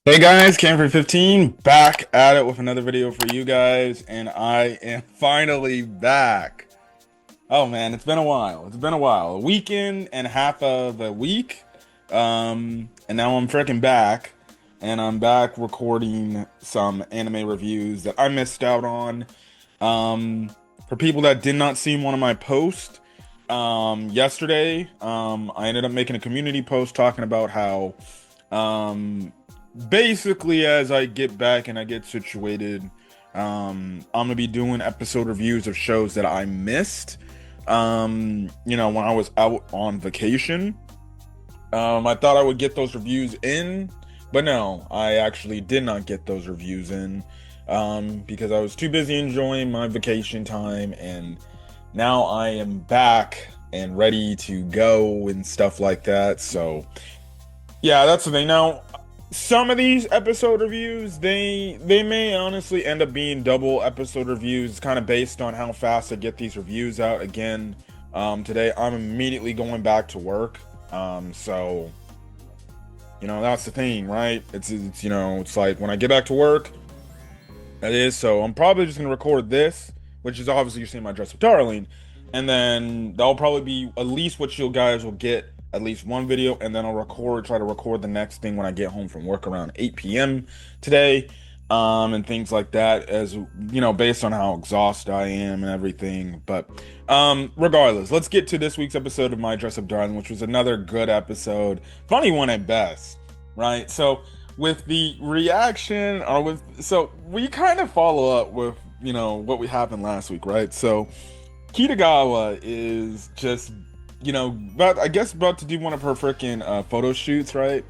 Hey guys, Cam for 15 back at it with another video for you guys, and I am finally back. Oh man, it's been a while. It's been a while. A weekend and a half of a week. And now I'm freaking back, and I'm back recording some anime reviews that I missed out on. Um, for people that did not see one of my posts, yesterday, I ended up making a community post talking about how, um, basically, as I get back and I get situated, I'm gonna be doing episode reviews of shows that I missed. When I was out on vacation. I thought I would get those reviews in, but no, I actually did not get those reviews in, because I was too busy enjoying my vacation time, and now I am back and ready to go and stuff like that. So yeah, that's the thing. Now, some of these episode reviews, they may honestly end up being double episode reviews. It's kind of based on how fast I get these reviews out. Again, today I'm immediately going back to work. So that's the thing, right? It's like when I get back to work, that is. So I'm probably just gonna record this, which is obviously you're seeing my dress up darling, and then that'll probably be at least what you guys will get, at least one video, and then try to record the next thing when I get home from work around 8 p.m. today, and things like that, as based on how exhausted I am and everything. But regardless, let's get to this week's episode of My Dress Up Darling, which was another good episode, funny one at best, right? So with the reaction, so we kind of follow up with what we happened last week, right? So Kitagawa is just about to do one of her freaking photo shoots, right?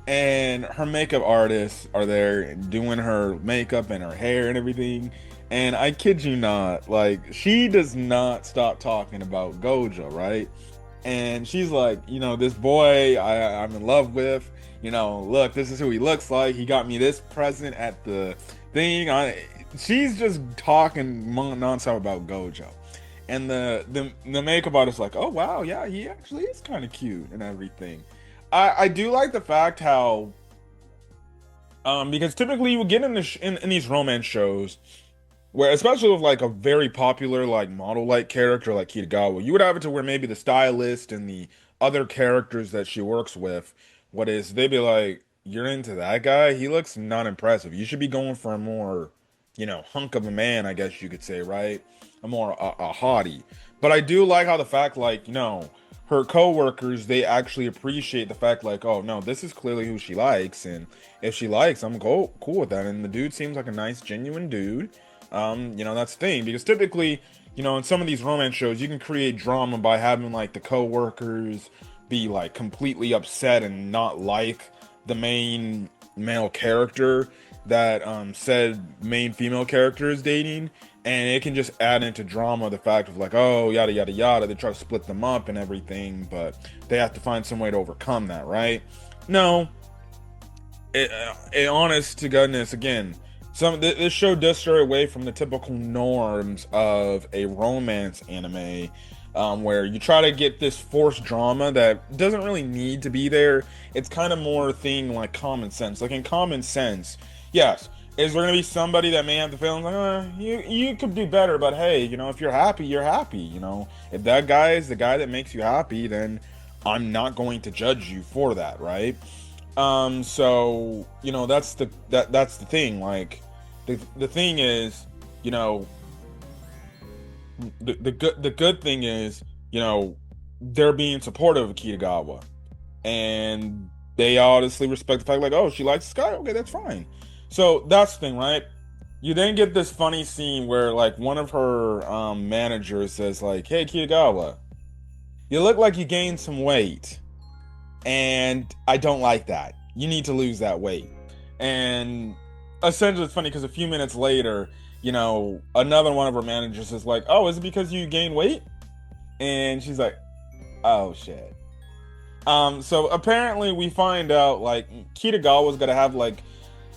And her makeup artists are there doing her makeup and her hair and everything. And I kid you not, like, she does not stop talking about Gojo, right? And she's like, this boy I'm in love with, look, this is who he looks like. He got me this present at the thing. She's just talking nonstop about Gojo. And the makeup artist like, oh wow, yeah, he actually is kind of cute and everything. I do like the fact how, because typically you would get in these romance shows where, especially with like a very popular like model like character like Kitagawa, you would have it to where maybe the stylist and the other characters that she works with, they'd be like, you're into that guy? He looks not impressive. You should be going for a more, hunk of a man, I guess you could say, right? A more a hottie. But I do like how the fact, like, her coworkers, they actually appreciate the fact, like, oh no, this is clearly who she likes, and if she likes, I'm cool with that. And the dude seems like a nice, genuine dude. That's the thing, because typically, in some of these romance shows, you can create drama by having like the coworkers be like completely upset and not like the main male character that said main female character is dating, and it can just add into drama the fact of like, oh, yada yada yada, they try to split them up and everything, but they have to find some way to overcome that, right? No, honest to goodness, again, this show does stray away from the typical norms of a romance anime, where you try to get this forced drama that doesn't really need to be there. It's kind of more a thing like common sense. Like in common sense, yes, is there gonna be somebody that may have the feeling like, you could do better, but hey, if you're happy, you're happy. If that guy is the guy that makes you happy, then I'm not going to judge you for that, right? So that's the thing. Like, the thing is, you know, the good thing is, they're being supportive of Kitagawa, and they honestly respect the fact, like, oh, she likes this guy, okay, that's fine. So that's the thing, right? You then get this funny scene where like one of her managers says like, hey Kitagawa, you look like you gained some weight, and I don't like that. You need to lose that weight. And essentially, it's funny because a few minutes later, another one of her managers is like, "Oh, is it because you gained weight?" And she's like, "Oh shit." So apparently, we find out like Kitagawa's gonna have like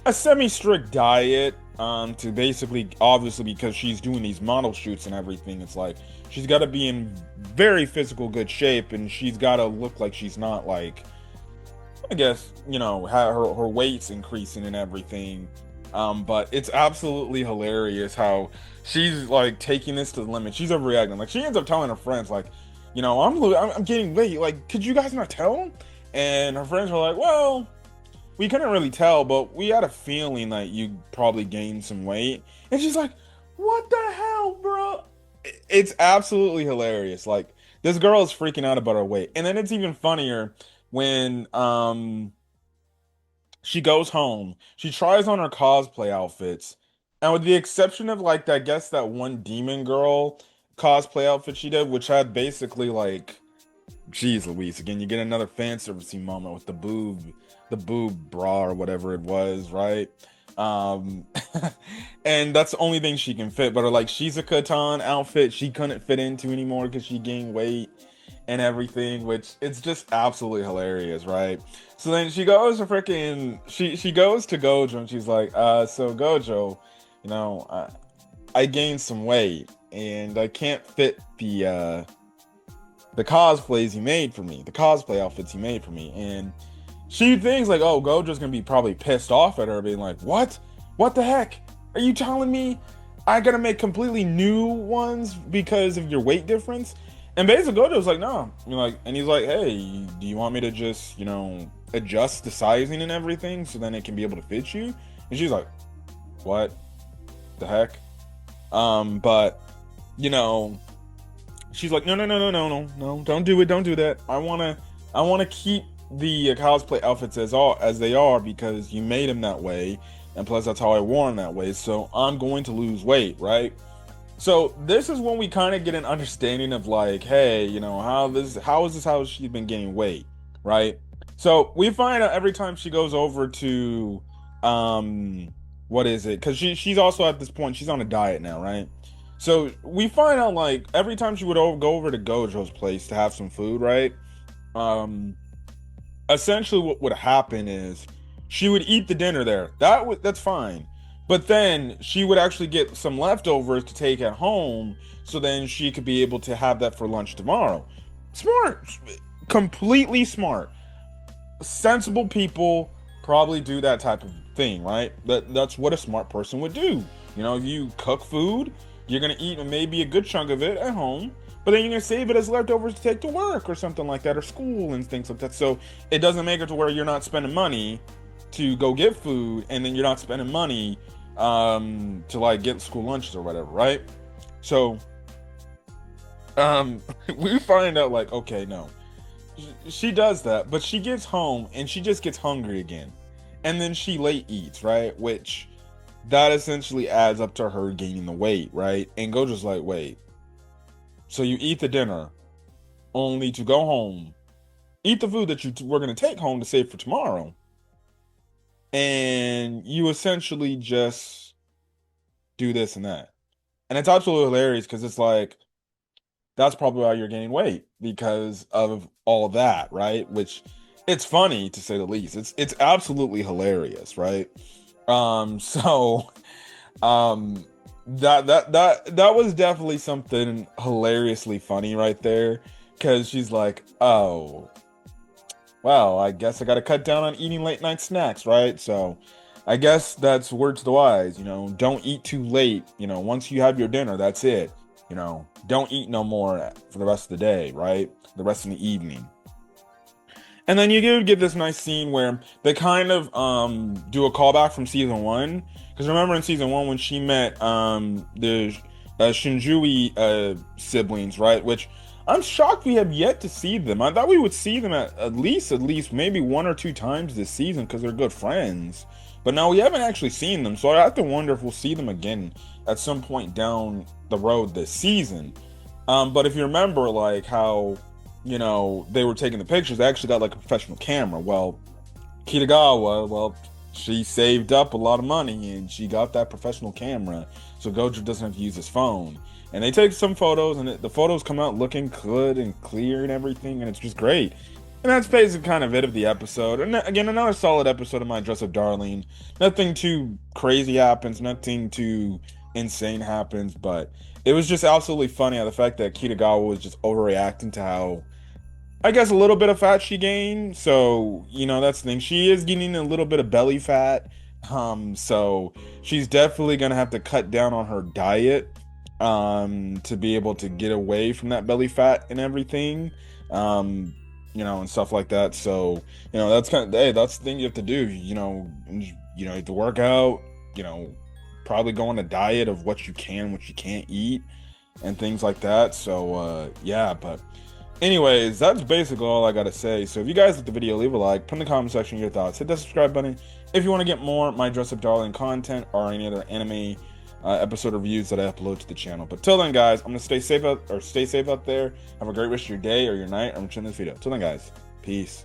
a semi-strict diet. To basically, obviously, because she's doing these model shoots and everything, it's like she's got to be in very physical good shape, and she's got to look like she's not like I guess, how her weight's increasing and everything. But it's absolutely hilarious how she's like taking this to the limit. She's overreacting. Like she ends up telling her friends, like, I'm getting weight. Like, could you guys not tell? And her friends were like, well, we couldn't really tell, but we had a feeling that you probably gained some weight. And she's like, what the hell, bro? It's absolutely hilarious. Like this girl is freaking out about her weight. And then it's even funnier when she goes home, she tries on her cosplay outfits, and with the exception of like I guess that one demon girl cosplay outfit she did, which had basically like, geez Louise, again, you get another fan servicing moment with the boob bra or whatever it was, right? Um, and that's the only thing she can fit. But her like Shizuka outfit, she couldn't fit into anymore because she gained weight and everything, which it's just absolutely hilarious, right? So then she goes to freaking she goes to Gojo and she's like, so Gojo, I gained some weight and I can't fit the cosplays you made for me, the cosplay outfits you made for me. And she thinks like, oh, Gojo's gonna be probably pissed off at her, being like, what? What the heck? Are you telling me I gotta make completely new ones because of your weight difference? And basically Gojo's like, no. And he's like, hey, do you want me to just, adjust the sizing and everything so then it can be able to fit you? And she's like, what the heck? But you know, she's like, no, no, no, no, no, no, no, don't do it, don't do that. I wanna keep the cosplay outfits as they are because you made them that way, and plus that's how I wore them that way. So I'm going to lose weight, right? So this is when we kind of get an understanding of like, hey, how she's been gaining weight, right? So we find out every time she goes over to, what is it? Because she's also at this point she's on a diet now, right? So we find out like every time she would go over to Gojo's place to have some food, right? Um, Essentially what would happen is she would eat the dinner there. That's fine. But then she would actually get some leftovers to take at home so then she could be able to have that for lunch tomorrow. Smart. Completely smart. Sensible people probably do that type of thing, right? That's what a smart person would do. If you cook food, you're gonna eat maybe a good chunk of it at home, but then you're gonna save it as leftovers to take to work or something like that, or school and things like that. So it doesn't make it to where you're not spending money to go get food, and then you're not spending money to like get school lunches or whatever, right? So we find out like, okay, no, she does that, but she gets home and she just gets hungry again, and then she late eats, right? Which that essentially adds up to her gaining the weight, right? And Gojo's like, wait, so you eat the dinner only to go home, eat the food that you were going to take home to save for tomorrow, and you essentially just do this and that. And it's absolutely hilarious because it's like, that's probably why you're gaining weight, because of all that, right? Which it's funny to say the least. It's absolutely hilarious, right? So that was definitely something hilariously funny right there, because she's like, oh, well, I guess I gotta cut down on eating late night snacks, right? So I guess that's words to the wise, don't eat too late. Once you have your dinner, that's it. Don't eat no more for the rest of the day, right? The rest of the evening. And then you do get this nice scene where they kind of do a callback from season one. Because remember in season one when she met the Shinjui siblings, right? Which I'm shocked we have yet to see them. I thought we would see them at least maybe one or two times this season because they're good friends. But now we haven't actually seen them, so I have to wonder if we'll see them again at some point down the road this season. But if you remember, like how they were taking the pictures, they actually got like a professional camera. Well, Kitagawa, she saved up a lot of money and she got that professional camera, so Gojo doesn't have to use his phone. And they take some photos, and the photos come out looking good and clear and everything, and it's just great. And that's basically kind of it of the episode. And again, another solid episode of My Dress Up Darling. Nothing too crazy happens, nothing too insane happens, but it was just absolutely funny how the fact that Kitagawa was just overreacting to how I guess a little bit of fat she gained. So, that's the thing. She is gaining a little bit of belly fat. So she's definitely gonna have to cut down on her diet, to be able to get away from that belly fat and everything. Um, and stuff like that. So, that's hey, that's the thing you have to do, you have to work out, you know, probably go on a diet of what you can, what you can't eat, and things like that. So, yeah, but anyways, that's basically all I gotta say. So if you guys like the video, leave a like, put in the comment section your thoughts, hit that subscribe button if you want to get more my Dress Up Darling content or any other anime episode reviews that I upload to the channel. But till then, guys, I'm gonna stay safe out there. Have a great rest of your day or your night. I'm watching this video. Till then, guys, peace.